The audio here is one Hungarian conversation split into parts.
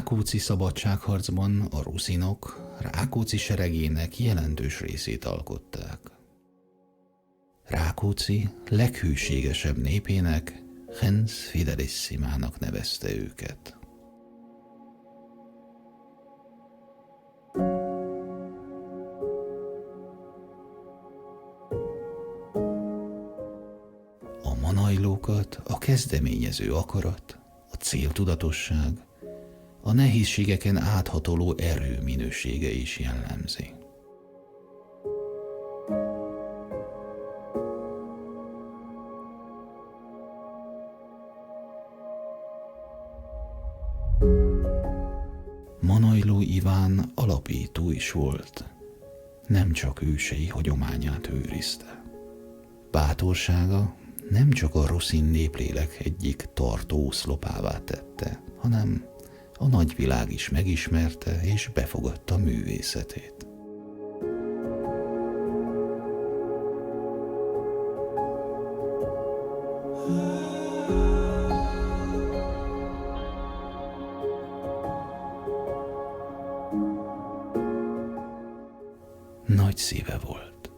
Rákóczi szabadságharcban a ruszinok Rákóczi seregének jelentős részét alkották. Rákóczi leghűségesebb népének, gens fidelissimának nevezte őket. A manajlókat a kezdeményező akarat, a céltudatosság, a nehézségeken áthatoló erő minősége is jellemzi. Manajló Iván alapító is volt, nem csak ősei hagyományát őrizte. Bátorsága nem csak a ruszin néplélek egyik tartó oszlopává tette, hanem a nagyvilág is megismerte és befogadta művészetét. Nagy szíve volt,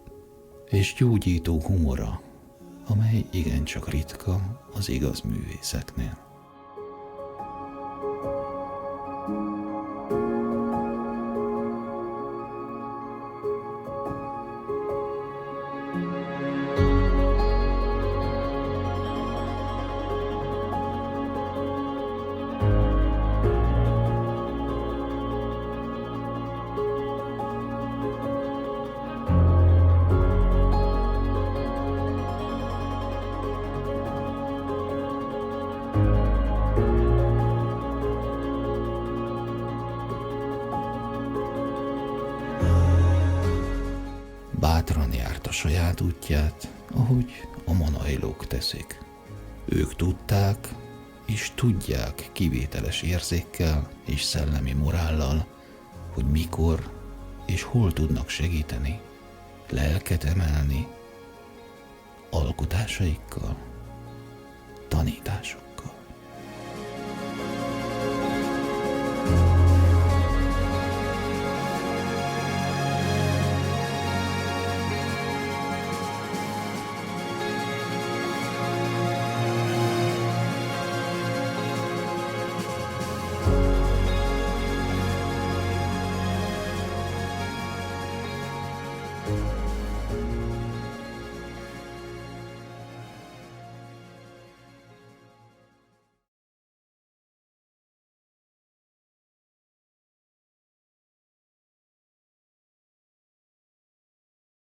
és gyógyító humora, amely igencsak ritka az igaz művészeknél. Bátran járt a saját útját, ahogy a manajlók teszik. Ők tudták és tudják kivételes érzékkel és szellemi morállal, hogy mikor és hol tudnak segíteni, lelket emelni, alkotásaikkal, tanításokkal.